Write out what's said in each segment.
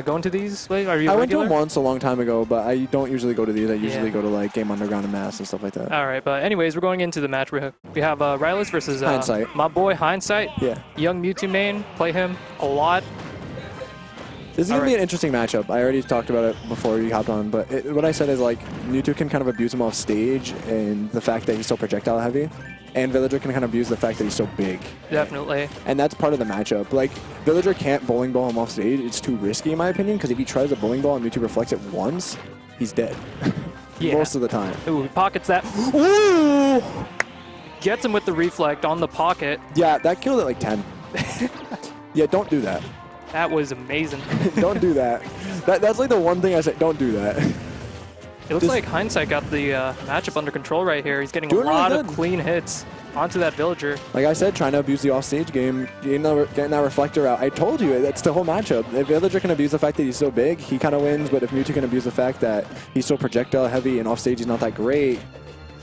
going to these? Wait, are you I regular? went to them once a long time ago, but I don't usually go to these. I usually go to like Game Underground and Mass and stuff like that. All right, but anyways, we're going into the match. We have Rylus versus Hindsight. my boy Hindsight. Yeah. Young Mewtwo main. Play him a lot. This is going to be an interesting matchup. I already talked about it before you hopped on, but what I said is like Mewtwo can kind of abuse him off stage and the fact that he's so projectile heavy, and Villager can kind of abuse the fact that he's so big. Definitely. And that's part of the matchup. Like, Villager can't bowling ball him off stage. It's too risky in my opinion, because if he tries a bowling ball and Mewtwo reflects it once, he's dead. Yeah. Most of the time. Ooh, he pockets that. Ooh! Gets him with the reflect on the pocket. Yeah, that killed it like 10. Yeah, don't do that. That was amazing. Don't do that. That's like the one thing I say, don't do that. It looks like Hindsight got the matchup under control right here. He's getting a lot of clean hits onto that Villager. Like I said, trying to abuse the offstage game, getting that reflector out. I told you, that's the whole matchup. If Villager can abuse the fact that he's so big, he kind of wins, but if Mewtwo can abuse the fact that he's so projectile heavy and offstage he's not that great,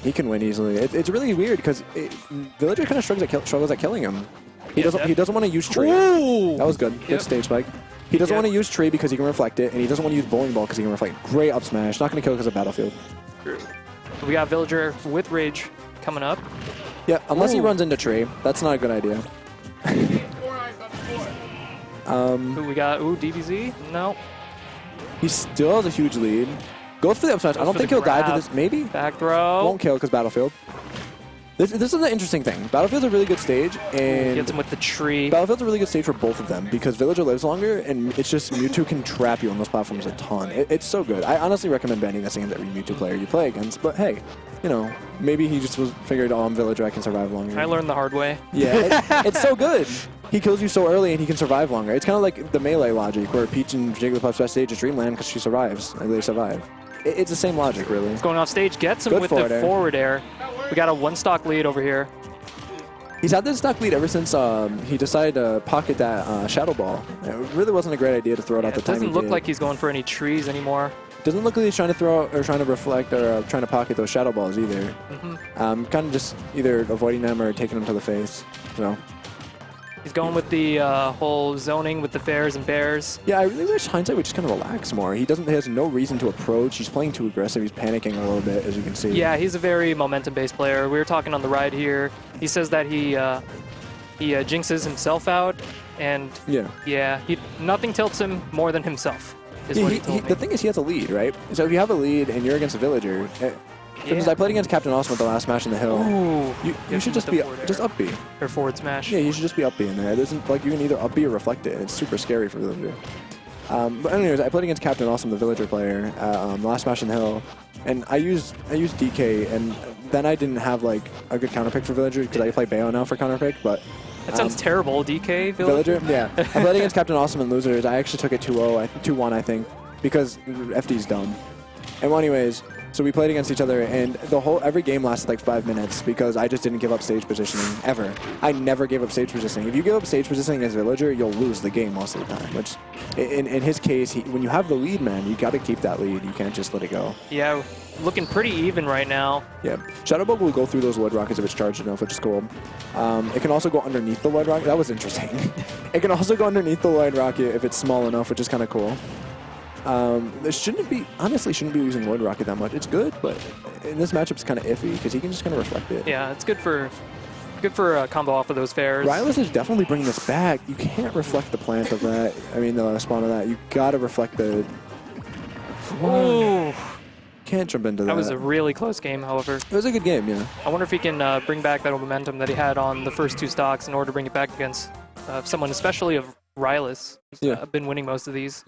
he can win easily. It's really weird because Villager kind of struggles at killing him. He doesn't want to use tree. Ooh. That was good. Good stage spike. He doesn't want to use tree because he can reflect it, and he doesn't want to use bowling ball because he can reflect. Great up smash. Not going to kill because of battlefield. We got Villager with rage coming up. Yeah, unless he runs into tree. That's not a good idea. Who we got? Ooh, DBZ? No. He still has a huge lead. Goes for the up smash. I don't think he'll die to this. Maybe? Back throw. Won't kill because battlefield. This is an interesting thing. Battlefield's a really good stage, and gets him with the tree. Battlefield's a really good stage for both of them because Villager lives longer, and it's just Mewtwo can trap you on those platforms a ton. It's so good. I honestly recommend banning this against every Mewtwo player you play against, but hey, you know, maybe he just figured, oh, I'm Villager, I can survive longer. I learned the hard way. Yeah, it's so good. He kills you so early, and he can survive longer. It's kind of like the Melee logic, where Peach and Jigglypuff's best stage is Dreamland because she survives, and they survive. It's the same logic, really. Going off stage, gets him with the forward air. We got a one-stock lead over here. He's had this stock lead ever since he decided to pocket that Shadow Ball. It really wasn't a great idea to throw it out the time he did. It doesn't look like he's going for any trees anymore. Doesn't look like he's trying to throw or trying to reflect or trying to pocket those Shadow Balls either. Kind of just either avoiding them or taking them to the face. So. He's going with the whole zoning with the fairs and bears. Yeah, I really wish Hindsight would just kind of relax more. He has no reason to approach. He's playing too aggressive. He's panicking a little bit, as you can see. Yeah, he's a very momentum-based player. We were talking on the ride here. He says that he jinxes himself out, and nothing tilts him more than himself. Is what he told me. The thing is, he has a lead, right? So if you have a lead and you're against a Villager. Because I played against Captain Awesome at the last match in the hill. Ooh, you should just be up B. Or forward smash. Yeah, you should just be up B in there. It isn't like you can either up B or reflect it. It's super scary for Villager. But anyways, I played against Captain Awesome, the Villager player, last match in the hill, and I used DK, and then I didn't have like a good counter pick for Villager because I play Bayo now for counter pick, but. That sounds terrible, DK Villager. Yeah, I played against Captain Awesome and losers. I actually took it 2-0, 2-1, I think, because FD's dumb. And well, anyways. So we played against each other, and every game lasted like 5 minutes because I just didn't give up stage positioning, ever. I never gave up stage positioning. If you give up stage positioning as Villager, you'll lose the game most of the time, which, in his case, when you have the lead, man, you got to keep that lead. You can't just let it go. Yeah, looking pretty even right now. Yeah. Shadow Bug will go through those Wood Rockets if it's charged enough, which is cool. It can also go underneath the Wood Rocket. That was interesting. It can also go underneath the Wood Rocket if it's small enough, which is kind of cool. Honestly shouldn't be using Wood Rocket that much. It's good, but in this matchup it's kind of iffy because he can just kind of reflect it. Yeah, it's good for a combo off of those fairs. Rylus is definitely bringing this back. You can't reflect the plant of that. I mean, the spawn of that. You gotta reflect the. Ooh. Can't jump into that. That was a really close game, however. It was a good game, yeah. I wonder if he can bring back that momentum that he had on the first 2 stocks in order to bring it back against someone, especially of Rylus. He's been winning most of these.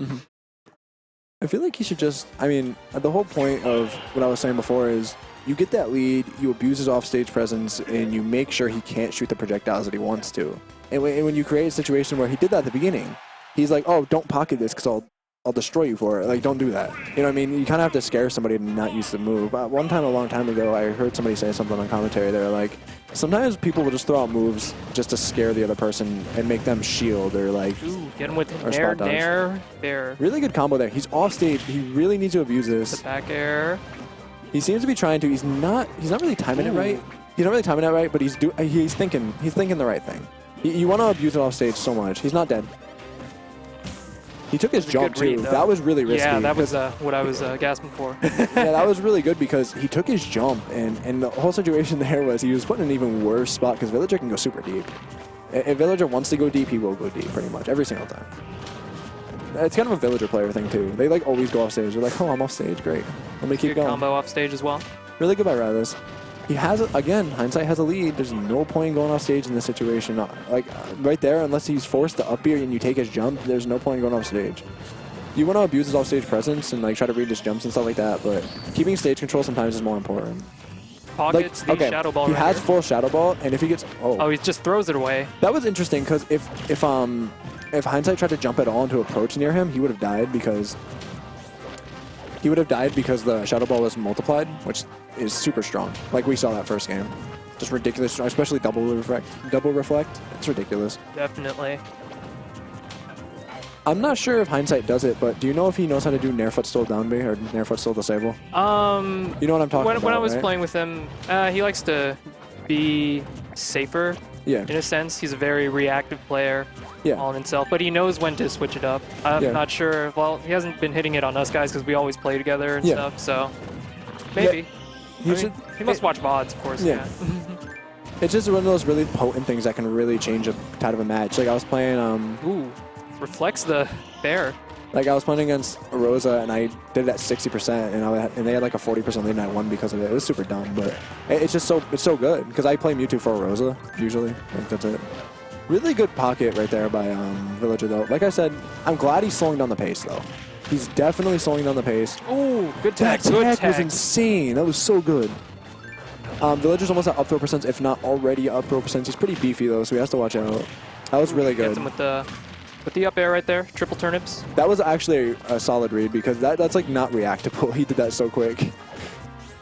I feel like he should just, I mean, the whole point of what I was saying before is you get that lead, you abuse his offstage presence, and you make sure he can't shoot the projectiles that he wants to. And when you create a situation where he did that at the beginning, he's like, oh, don't pocket this because I'll destroy you for it. Like, don't do that. You know what I mean? You kind of have to scare somebody to not use the move. One time, a long time ago, I heard somebody say something on commentary. They were like, sometimes people will just throw out moves just to scare the other person and make them shield or like... Ooh, get him with nair, there. Really good combo there. He's off stage. He really needs to abuse this. The back air. He seems to be trying to. He's not really timing it right. He's not really timing it right, but he's thinking the right thing. You want to abuse it off stage so much. He's not dead. He took his jump, too. That was really risky. Yeah, that was what I was gasping for. Yeah, that was really good because he took his jump, and the whole situation there was he was put in an even worse spot because Villager can go super deep. If Villager wants to go deep, he will go deep pretty much every single time. It's kind of a Villager player thing, too. They like always go off stage. They're like, oh, I'm off stage. Great. Let me keep going. Combo off stage as well. Really good by Rylus. He has, again, Hindsight has a lead. There's no point going off stage in this situation. Like, right there, unless he's forced to up here and you take his jump, there's no point going off stage. You want to abuse his off-stage presence and like try to read his jumps and stuff like that, but keeping stage control sometimes is more important. Pockets the Shadow Ball. He has full Shadow Ball, and if he gets... Oh, he just throws it away. That was interesting, because if Hindsight tried to jump at all into approach near him, he would have died because... the Shadow Ball was multiplied, which is super strong. Like we saw that first game. Just ridiculous, especially double reflect. It's ridiculous. Definitely. I'm not sure if Hindsight does it, but do you know if he knows how to do Nair Footstool down B or Nair Footstool disable? You know what I'm talking about, when I was right? playing with him, he likes to be safer. Yeah. In a sense, he's a very reactive player. Yeah. All in himself, but he knows when to switch it up. I'm not sure. Well, he hasn't been hitting it on us guys because we always play together and stuff. So maybe he must watch VODs, of course. Yeah. It's just one of those really potent things that can really change a tide of a match. Like I was playing. Ooh, reflects the bear. Like I was playing against Rosa and I did it at 60%, and they had like a 40% lead and I won because of it. It was super dumb, but it's just so good because I play Mewtwo for Rosa usually. Like that's it. Really good pocket right there by Villager, though. Like I said, I'm glad he's slowing down the pace, though. He's definitely slowing down the pace. Ooh, good tag. That tag was insane. That was so good. Villager's almost at up throw percents, if not already up throw percents. He's pretty beefy, though, so he has to watch out. That was really good. Gets him with the up air right there. Triple turnips. That was actually a solid read because that's like not reactable. He did that so quick.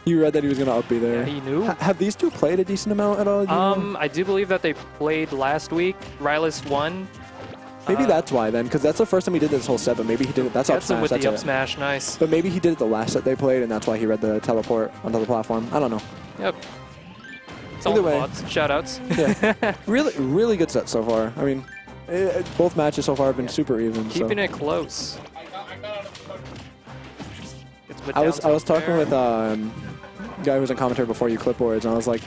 You read that he was going to up B there. Yeah, he knew. Have these two played a decent amount at all? I do believe that they played last week. Rylus won. Maybe that's why then, because that's the first time he did this whole set, but maybe he did it. That's up smash. With the up smash, nice. But maybe he did it the last set they played, and that's why he read the teleport onto the platform. I don't know. Yep. It's Either all way. VODs. Shoutouts. Yeah. Really good set so far. I mean, both matches so far have been super even. Keeping it close. I was talking with guy who was in commentary before you clipboards, and I was like,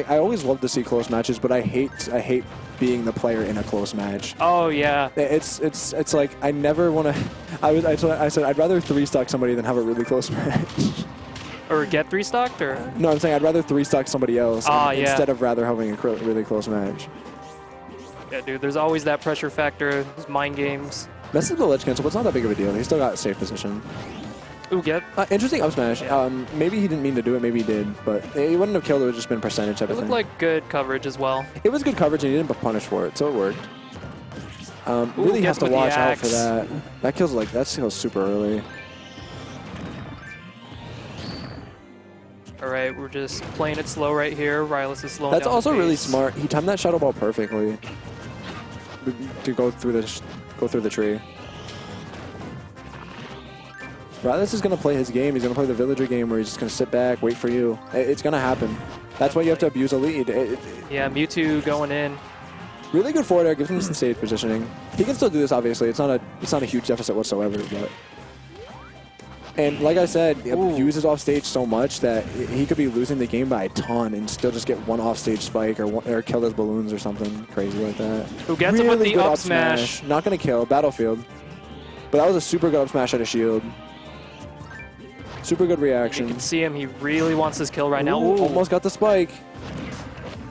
I always love to see close matches, but I hate being the player in a close match. Oh yeah. It's like I never want to. I said I'd rather 3-stock somebody than have a really close match. Or get 3-stocked, or? No, I'm saying I'd rather 3-stock somebody else instead of rather having a really close match. Yeah, dude. There's always that pressure factor. Those mind games. Messes the ledge cancel, but it's not that big of a deal. He still got a safe position. Ooh, get. Interesting up smash. Yeah. Maybe he didn't mean to do it. Maybe he did, but he wouldn't have killed. It would have just been percentage type of thing. It looked like good coverage as well. It was good coverage, and he didn't punish for it, so it worked. Really has to watch out for that. That kills super early. All right, we're just playing it slow right here. Rylus is slowing down. That's also the really pace. smart. He timed that Shadow Ball perfectly to go through the tree. Rylus is going to play his game. He's going to play the Villager game where he's just going to sit back, wait for you. It's going to happen. That's why you have to abuse a lead. Yeah, Mewtwo going in. Really good forward air, gives him some stage positioning. He can still do this, obviously. It's not a huge deficit whatsoever. But and like I said, he uses off stage so much that he could be losing the game by a ton and still just get one off stage spike or kill his balloons or something crazy like that. Who gets him with the up smash? Not going to kill. Battlefield. But that was a super good up smash at a shield. Super good reaction. You can see him. He really wants this kill right now. Almost got the spike.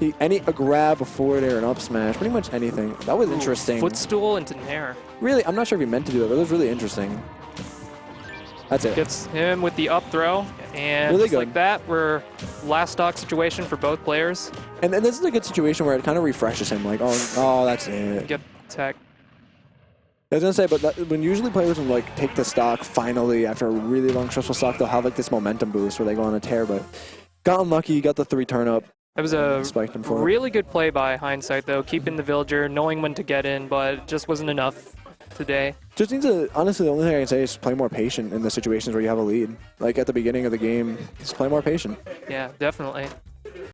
A grab, a forward air, an up smash, pretty much anything. That was interesting. Footstool into Nair. Really, I'm not sure if he meant to do it, but it was really interesting. That's it. Gets him with the up throw, and really just like that, we're last stock situation for both players. And this is a good situation where it kind of refreshes him, like, oh, that's it. Get tech. I was gonna say, but when usually players will like take the stock finally after a really long stressful stock, they'll have like this momentum boost where they go on a tear. But got unlucky, got the 3 turn up. That was a really good play by Hindsight, though, keeping the Villager, knowing when to get in, but it just wasn't enough today. Just needs to, honestly, the only thing I can say is play more patient in the situations where you have a lead. Like at the beginning of the game, just play more patient. Yeah, definitely.